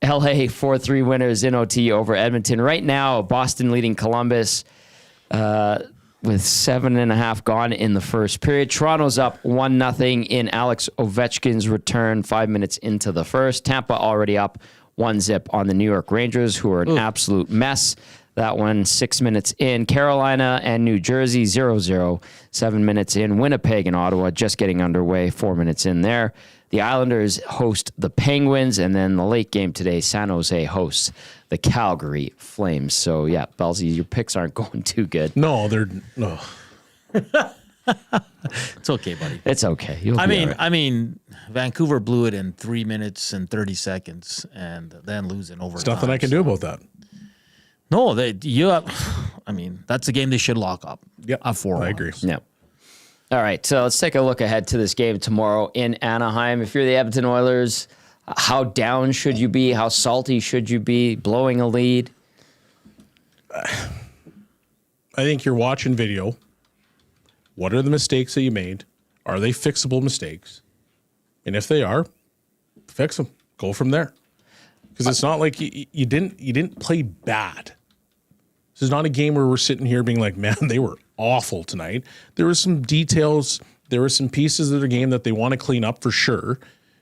LA 4-3 winners in OT over Edmonton. Right now, Boston leading Columbus with 7.5 gone in the first period. Toronto's up 1-0 in Alex Ovechkin's return 5 minutes into the first. Tampa already up 1-0 on the New York Rangers, who are an absolute mess. That one 6 minutes in. Carolina and New Jersey 0-0, 7 minutes in. Winnipeg and Ottawa just getting underway, 4 minutes in there. The Islanders host the Penguins, and then the late game today, San Jose hosts the Calgary Flames. So, yeah, Belzy, your picks aren't going too good. No, they're no. It's okay, buddy. It's okay. You'll be all right. I mean, Vancouver blew it in 3 minutes and 30 seconds, and then lose in overtime. There's nothing I can do about that. No, that's a game they should lock up. Yeah, at 4. I agree. Yeah. All right, so let's take a look ahead to this game tomorrow in Anaheim. If you're the Edmonton Oilers, how down should you be? How salty should you be? Blowing a lead? I think you're watching video. What are the mistakes that you made? Are they fixable mistakes? And if they are, fix them. Go from there. Because it's not like you didn't play bad. This is not a game where we're sitting here being like, man, they were awful tonight. There were some details. There were some pieces of the game that they want to clean up for sure.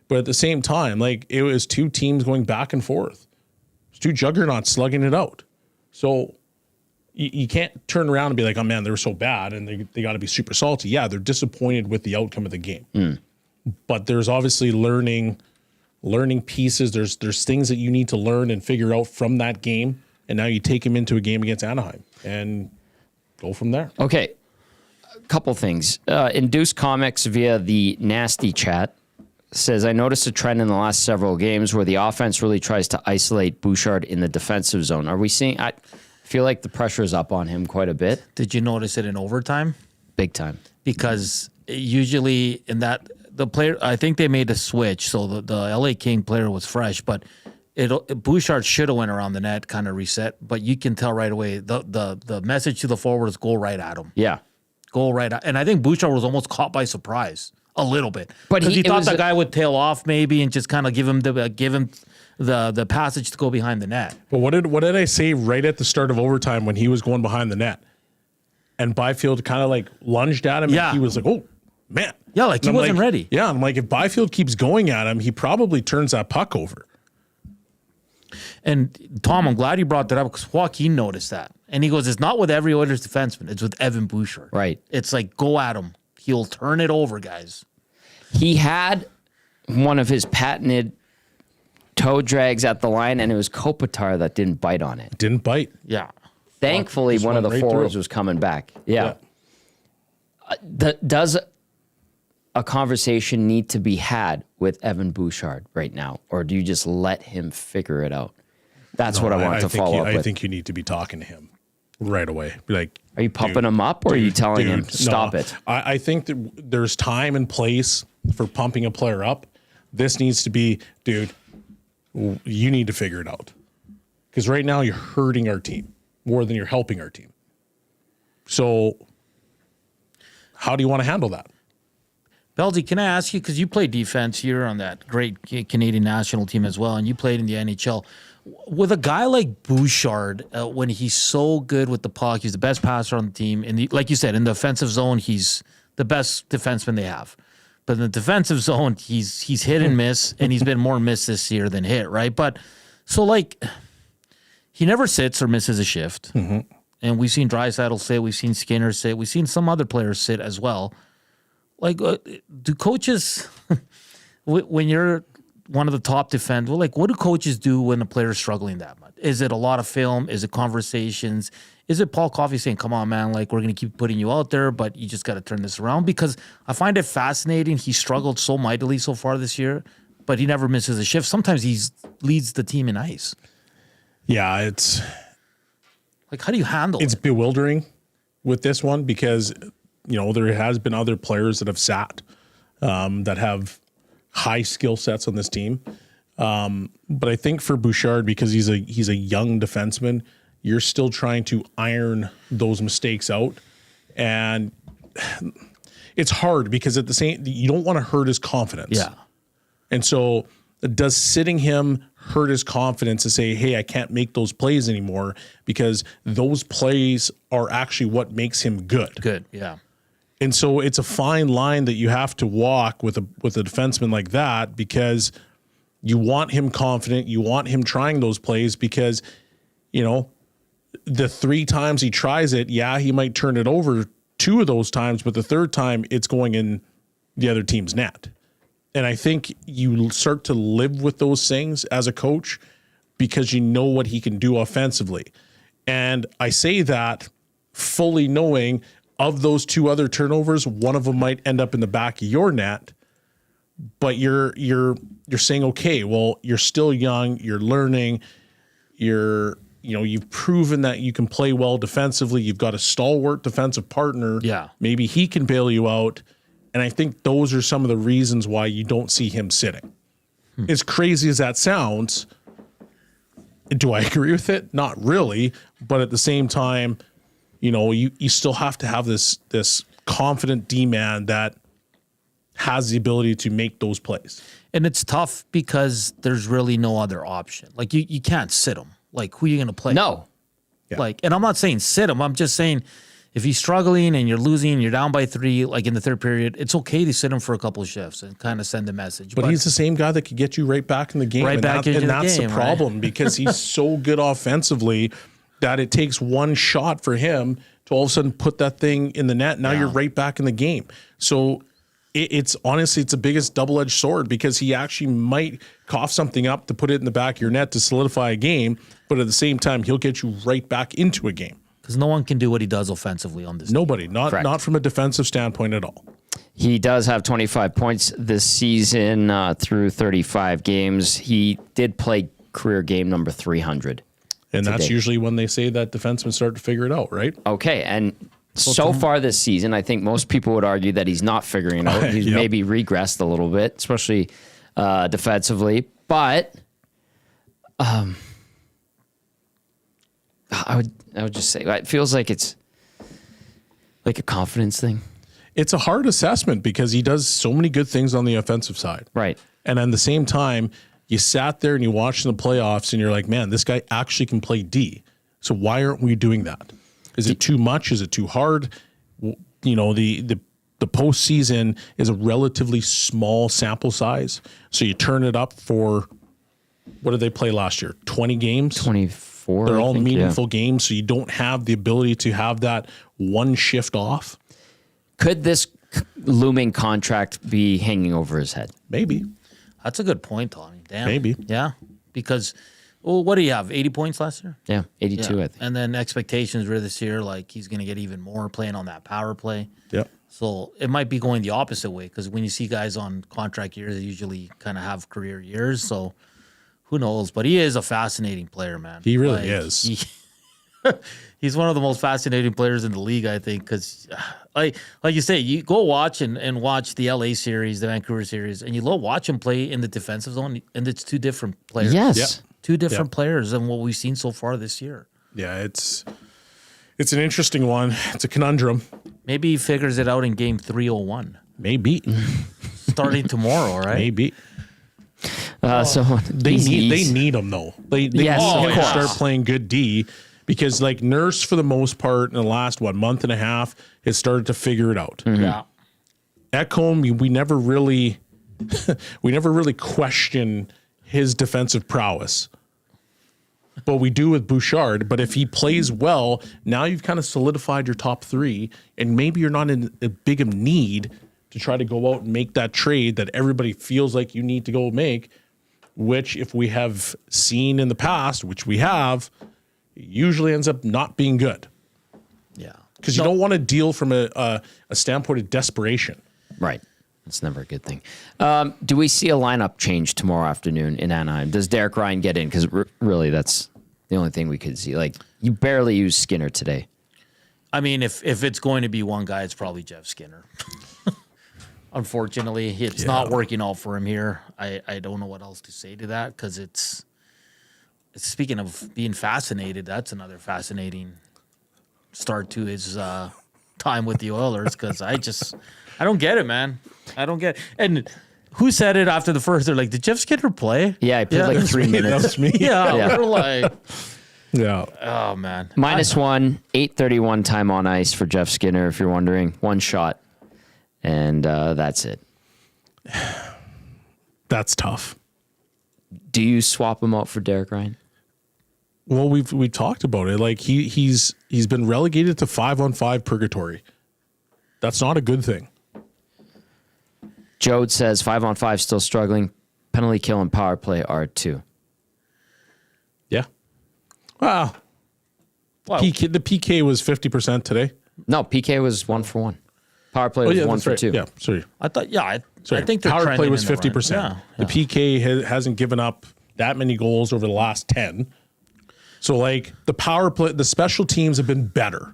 But at the same time, like, it was two teams going back and forth. It's two juggernauts slugging it out. So you can't turn around and be like, oh, man, they were so bad and they got to be super salty. Yeah, they're disappointed with the outcome of the game. But there's obviously learning pieces. There's things that you need to learn and figure out from that game and now you take him into a game against Anaheim and go from there. Okay, a couple things. Induced Comics via the Nasty Chat says, I noticed a trend in the last several games where the offense really tries to isolate Bouchard in the defensive zone. Are we seeing... I feel like the pressure is up on him quite a bit. Did you notice it in overtime? Big time. Because usually in that, the player, I think they made a switch, so the LA King player was fresh, but Bouchard should have went around the net, kind of reset, but you can tell right away, the message to the forwards, go right at him. Yeah. Go right at, and I think Bouchard was almost caught by surprise. A little bit, but he thought the guy would tail off maybe and just kind of give him the passage to go behind the net. But what did I say right at the start of overtime when he was going behind the net, and Byfield kind of like lunged at him, and he was like, "Oh man, yeah, like he wasn't ready." Yeah, I'm like, if Byfield keeps going at him, he probably turns that puck over. And Tom, I'm glad you brought that up because Joaquin noticed that, and he goes, "It's not with every Oilers defenseman; it's with Evan Bouchard. Right? It's like go at him." He'll turn it over, guys. He had one of his patented toe drags at the line, and it was Kopitar that didn't bite on it. Didn't bite. Yeah. Thankfully, one of the forwards was coming back. Yeah. Does a conversation need to be had with Evan Bouchard right now, or do you just let him figure it out? That's what I want to follow up with. I think you need to be talking to him right away. Be like, are you pumping him up, or are you telling him stop it? I think that there's time and place for pumping a player up. This needs to be, dude, you need to figure it out, because right now you're hurting our team more than you're helping our team. So how do you want to handle that? Belzy, can I ask you, because you played defense here on that great Canadian national team as well, and you played in the NHL. With a guy like Bouchard, when he's so good with the puck, he's the best passer on the team. And like you said, in the offensive zone, he's the best defenseman they have. But in the defensive zone, he's hit and miss, and he's been more miss this year than hit, right? But so like, he never sits or misses a shift. Mm-hmm. And we've seen Draisaitl sit, we've seen Skinner sit, we've seen some other players sit as well. Like, do coaches, when you're one of the top defenders, like, what do coaches do when a player is struggling that much? Is it a lot of film? Is it conversations? Is it Paul Coffey saying, come on, man, like, we're going to keep putting you out there, but you just got to turn this around? Because I find it fascinating. He struggled so mightily so far this year, but he never misses a shift. Sometimes he leads the team in ice. Yeah, it's... Like, how do you handle it? It's bewildering with this one because, you know, there has been other players that have sat that have high skill sets on this team. But I think for Bouchard, because he's a young defenseman, you're still trying to iron those mistakes out. And it's hard because at the same, you don't want to hurt his confidence. Yeah. And so does sitting him hurt his confidence to say, hey, I can't make those plays anymore, because those plays are actually what makes him good. Good, yeah. And so it's a fine line that you have to walk with a defenseman like that, because you want him confident, you want him trying those plays, because, you know, the 3 times he tries it, yeah, he might turn it over 2 of those times, but the 3rd time it's going in the other team's net. And I think you start to live with those things as a coach because you know what he can do offensively. And I say that fully knowing of those 2 other turnovers, one of them might end up in the back of your net, but you're saying, okay, well, you're still young, you're learning, you've proven that you can play well defensively. You've got a stalwart defensive partner. Yeah. Maybe he can bail you out. And I think those are some of the reasons why you don't see him sitting. As crazy as that sounds, do I agree with it? Not really. But at the same time, you know, you still have to have this confident D-man that has the ability to make those plays. And it's tough because there's really no other option. Like, you can't sit him. Like, who are you going to play? No. Yeah. Like, and I'm not saying sit him. I'm just saying, if he's struggling and you're losing, you're down by 3, like in the 3rd period, it's okay to sit him for a couple of shifts and kind of send a message. But he's the same guy that could get you right back in the game. Right back into the game. And that's the problem, because he's so good offensively that it takes one shot for him to all of a sudden put that thing in the net. Now you're right back in the game. So it's honestly, it's the biggest double-edged sword because he actually might cough something up to put it in the back of your net to solidify a game, but at the same time, he'll get you right back into a game. Because no one can do what he does offensively on this. Nobody, not from a defensive standpoint at all. He does have 25 points this season through 35 games. He did play career game number 300. And that's usually when they say that defensemen start to figure it out, right? Okay, and so far this season, I think most people would argue that he's not figuring it out. He's maybe regressed a little bit, especially defensively. But I would just say it feels like it's like a confidence thing. It's a hard assessment because he does so many good things on the offensive side. Right. And at the same time, you sat there and you watched the playoffs and you're like, man, this guy actually can play D. So why aren't we doing that? Is it too much? Is it too hard? You know, the postseason is a relatively small sample size. So you turn it up for, what did they play last year? 20 games? 24. They're all meaningful games. So you don't have the ability to have that one shift off. Could this looming contract be hanging over his head? Maybe. That's a good point, Tommy. Damn. Maybe. Yeah. Because, well, what do you have? 80 points last year? Yeah, 82, I think. And then expectations were this year, like he's going to get even more playing on that power play. Yeah. So it might be going the opposite way because when you see guys on contract years, they usually kind of have career years. So who knows? But he is a fascinating player, man. He really is. He's one of the most fascinating players in the league, I think, because like you say, you go watch and watch the LA series, the Vancouver series, and you watch him play in the defensive zone, and it's two different players. Yes. Yeah. Two different players than what we've seen so far this year. Yeah, it's an interesting one. It's a conundrum. Maybe he figures it out in game 301. Maybe. Starting tomorrow, right? Maybe. So They need him though. They Yes, need of him to course. start playing good D because like Nurse for the most part in the last month and a half has started to figure it out. Yeah. Ekholm, we never really question his defensive prowess. But we do with Bouchard. But if he plays well, now you've kind of solidified your top three, and maybe you're not in a big of need to try to go out and make that trade that everybody feels like you need to go make, which if we have seen in the past, which we have, usually ends up not being good. Yeah. Because you don't want to deal from a standpoint of desperation. Right. That's never a good thing. Do we see a lineup change tomorrow afternoon in Anaheim? Does Derek Ryan get in? Because really, that's the only thing we could see. Like, you barely used Skinner today. I mean, if it's going to be one guy, it's probably Jeff Skinner. Unfortunately, it's not working out for him here. I don't know what else to say to that because it's speaking of being fascinated, that's another fascinating start to his time with the Oilers because I don't get it, man. I don't get it. And who said it after the first? They're like, did Jeff Skinner play? Yeah, he played like 3 minutes. That's me. Yeah, we're like, Yeah. oh, man. -1, 8:31 time on ice for Jeff Skinner, if you're wondering. One shot. And that's it. That's tough. Do you swap him out for Derek Ryan? Well, we've talked about it. Like he's been relegated to 5-on-5 purgatory. That's not a good thing. Jode says 5-on-5 still struggling. Penalty kill and power play are 2. Yeah. Wow. Wow. The PK was 50% today. No, PK was 1 for 1. Power play was 1 for 2. Yeah, sorry. I thought, I Sorry. think they're power play trending was in the right- 50%. Yeah, The PK hasn't given up that many goals over the last 10. So like the power play, the special teams have been better.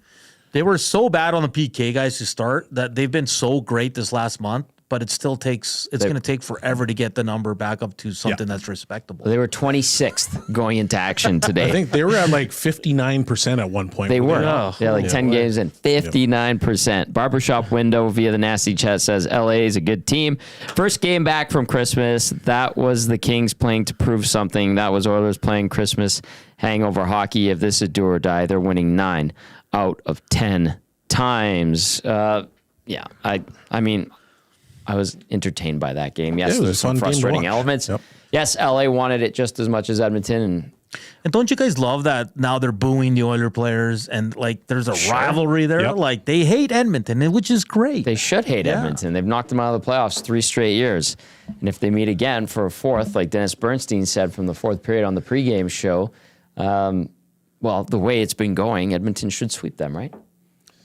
They were so bad on the PK guys to start that they've been so great this last month, but it still takes, it's going to take forever to get the number back up to something that's respectable. They were 26th going into action today. I think they were at like 59% at one point. They were. Yeah. Yeah, like 10 games in. 59%. Barbershop Window via the Nasty Chat says LA is a good team. First game back from Christmas. That was the Kings playing to prove something. That was Oilers playing Christmas hangover hockey. If this is do or die, they're winning 9 out of 10 times. Yeah, I mean, I was entertained by that game. Yes, Yeah, it was there's a some fun game to frustrating watch. elements. Yep. Yes, LA wanted it just as much as Edmonton, and And don't you guys love that now they're booing the Oiler players and like there's a rivalry there? Yep. Like they hate Edmonton, which is great. They should hate Edmonton. They've knocked them out of the playoffs 3 straight years. And if they meet again for a fourth, like Dennis Bernstein said from the fourth period on the pregame show, well, the way it's been going, Edmonton should sweep them, right?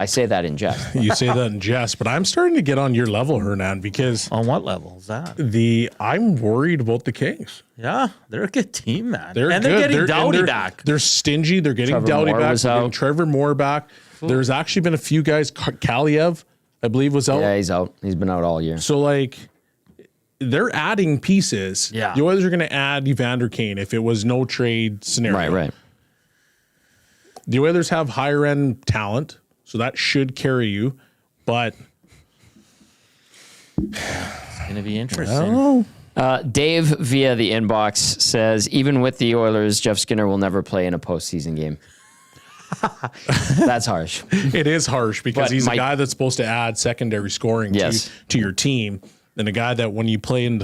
I say that in jest. You say that in jest, but I'm starting to get on your level, Hernan, because On what level is that? I'm worried about the Kings. Yeah, they're a good team, man. They're and good. they're getting and Doughty back. They're stingy. They're getting Trevor Doughty Moore back. was They're getting out. Trevor Moore back. There's actually been a few guys. Kaliev, I believe, was out. Yeah, he's out. He's been out all year. So, like, they're adding pieces. Yeah. The Oilers are going to add Evander Kane if it was no trade scenario. Right. The Oilers have higher end talent, so that should carry you. But It's going to be interesting. Dave via the inbox says, even with the Oilers, Jeff Skinner will never play in a postseason game. That's harsh. it is harsh because But he's my- a guy that's supposed to add secondary scoring Yes. to your team, and a guy that when you play in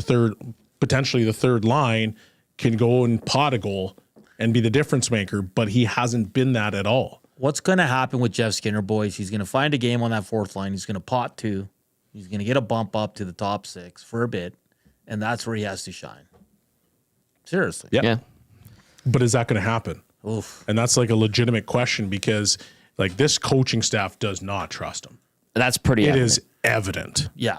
potentially the third line, can go and pot a goal and be the difference maker, but he hasn't been that at all. What's going to happen with Jeff Skinner, boys? He's going to find a game on that fourth line. He's going to pot 2. He's going to get a bump up to the top 6 for a bit, and that's where he has to shine. Seriously. Yeah. But is that going to happen? Oof. And that's like a legitimate question because like this coaching staff does not trust him. That's pretty It evident. is evident. Yeah.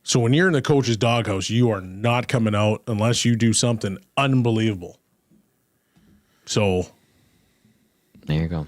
So when you're in the coach's doghouse, you are not coming out unless you do something unbelievable. So There you go.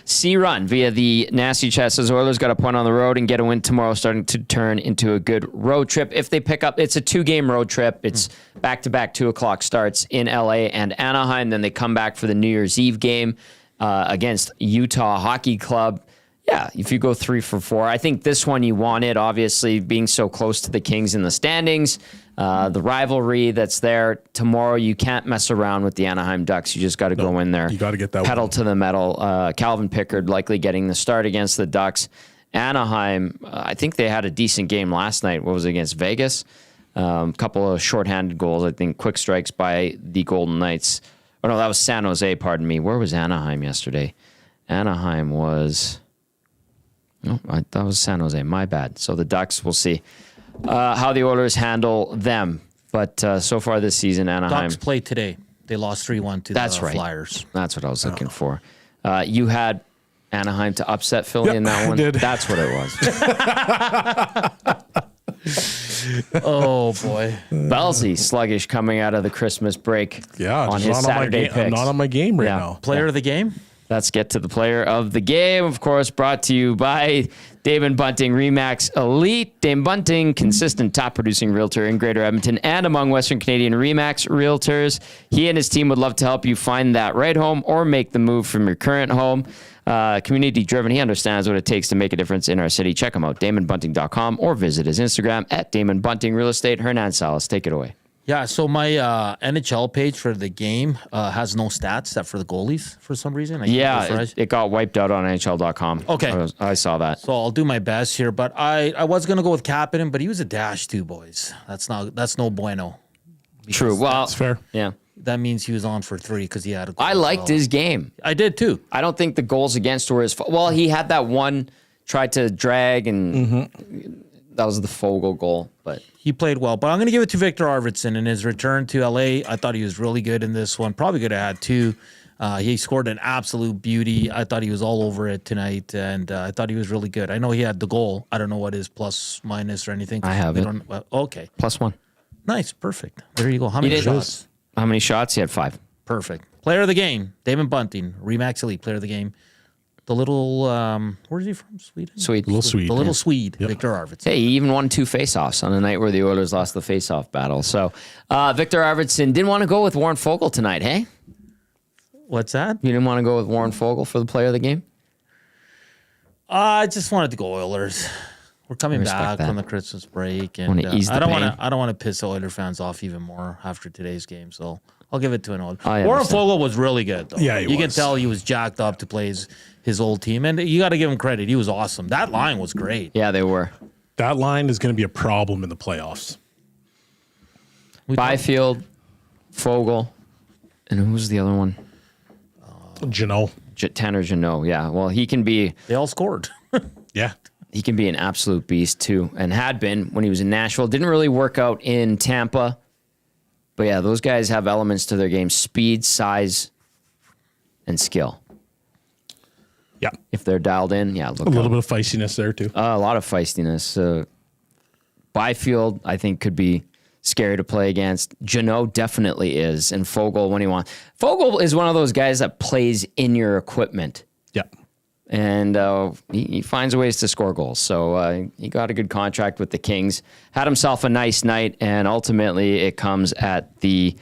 C-Run via the Nasty Chat says Oilers got a point on the road and get a win tomorrow, starting to turn into a good road trip. If they pick up, it's a 2-game road trip. It's back-to-back 2 o'clock starts in LA and Anaheim. Then they come back for the New Year's Eve game against Utah Hockey Club. Yeah, if you go 3 for 4, I think this one you want it, obviously, being so close to the Kings in the standings. The rivalry that's there. Tomorrow, you can't mess around with the Anaheim Ducks. You just got to go in there. you gotta get that pedal win. to the metal. Calvin Pickard likely getting the start against the Ducks. Anaheim, I think they had a decent game last night. What was it, against Vegas? A couple of shorthanded goals. I think quick strikes by the Golden Knights. Oh, no, that was San Jose, pardon me. Where was Anaheim yesterday? Anaheim was... Oh, I thought it was San Jose. My bad. So the Ducks, we'll see how the Oilers handle them. But so far this season, Anaheim... Ducks played today. They lost 3-1 to That's the right. Flyers. That's what I was looking for. You had Anaheim to upset Philly Yep, in that I one? did. That's what it was. Oh, boy. Belsey sluggish coming out of the Christmas break yeah, on just his not on my Saturday game. I'm picks. not on my game right Yeah. now. Player of the game? Let's get to the player of the game, of course, brought to you by Damon Bunting, Remax Elite. Damon Bunting, consistent top-producing realtor in Greater Edmonton and among Western Canadian Remax realtors. He and his team would love to help you find that right home or make the move from your current home. Community-driven, he understands what it takes to make a difference in our city. Check him out, DamonBunting.com, or visit his Instagram at Damon Bunting Real Estate. Hernan Salas, take it away. Yeah, so my NHL page for the game has no stats except for the goalies for some reason. I can't Yeah, refresh. it got wiped out on NHL.com. Okay. I saw that. So I'll do my best here, but I was gonna go with Kapanen, but he was a dash too, boys. That's no bueno. True. Well, That's fair. yeah. That means he was on for 3 because he had a goal. I liked his game. I did too. I don't think the goals against were his fault. Well, he had that one, tried to drag, and that was the Fogle goal. But He played well, but I'm going to give it to Viktor Arvidsson in his return to LA. I thought he was really good in this one. Probably could have had 2. He scored an absolute beauty. I thought he was all over it tonight, and I thought he was really good. I know he had the goal. I don't know what his plus minus or anything. I have They it. don't- well, okay, +1. nice, perfect. There you go. How many did. shots? How many shots? He had 5. Perfect. Player of the game, Damon Bunting, Remax Elite. Player of the game. The little, where is he from? Sweden. Sweet. Little Swede. The little Swede, Viktor Arvidsson. Hey, he even won 2 faceoffs on a night where the Oilers lost the faceoff battle. So Viktor Arvidsson didn't want to go with Warren Fogle tonight, hey? What's that? You didn't want to go with Warren Fogle for the player of the game? I just wanted to go Oilers. We're coming respect back that. from the Christmas break, and Wanna ease the I don't pain. want to. I don't want to piss the Oiler fans off even more after today's game. So I'll give it to an Oiler. I Warren understand. Fogle was really good, though. Yeah, he you can was. tell he was jacked up to play his old team, and you got to give him credit. He was awesome. That line was great. Yeah, they were. That line is going to be a problem in the playoffs. We Byfield, Fogle, and who was the other one? Janot. Tanner Janot, yeah. Well, he can be They all scored. Yeah. he can be an absolute beast too, and had been when he was in Nashville. Didn't really work out in Tampa. But yeah, those guys have elements to their game: speed, size, and skill. Yeah. If they're dialed in, yeah, look A little bit of feistiness there, too. a lot of feistiness. Byfield, I think, could be scary to play against. Janot definitely is, and Foegele when he wants. Foegele is one of those guys that plays in your equipment, Yeah. and he finds ways to score goals. So he got a good contract with the Kings, had himself a nice night, and ultimately it comes at the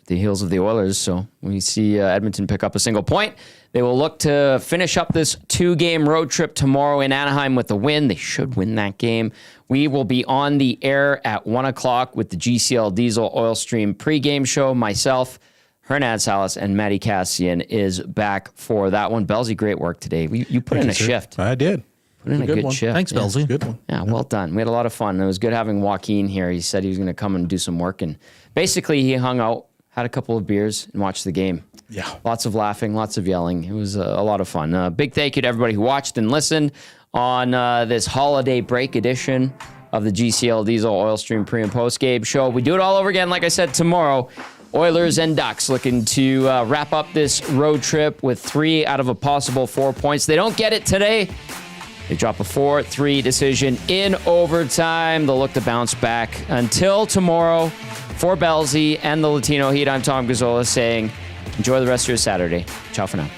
heels of the Oilers. So we see Edmonton pick up a single point. They will look to finish up this 2-game road trip tomorrow in Anaheim with a win. They should win that game. We will be on the air at 1 o'clock with the GCL Diesel Oil Stream pregame show. Myself, Hernan, Salas, and Matty Cassian is back for that one. Bellsy, great work today. You put in a shift. I did. Put in a good shift. Thanks, Bellsy. Good one. Yeah, well done. We had a lot of fun. It was good having Joaquin here. He said he was going to come and do some work. And basically, he hung out, had a couple of beers, and watched the game. Yeah. Lots of laughing, lots of yelling. It was a lot of fun. Big thank you to everybody who watched and listened on this holiday break edition of the GCL Diesel Oil Stream pre- and post-game show. We do it all over again, like I said, tomorrow. Oilers and Ducks looking to wrap up this road trip with 3 out of a possible 4 points. They don't get it today. They drop a 4-3 decision in overtime. They'll look to bounce back. Until tomorrow, for Bellsy and the Latino Heat, I'm Tom Gazzola saying, enjoy the rest of your Saturday. Ciao for now.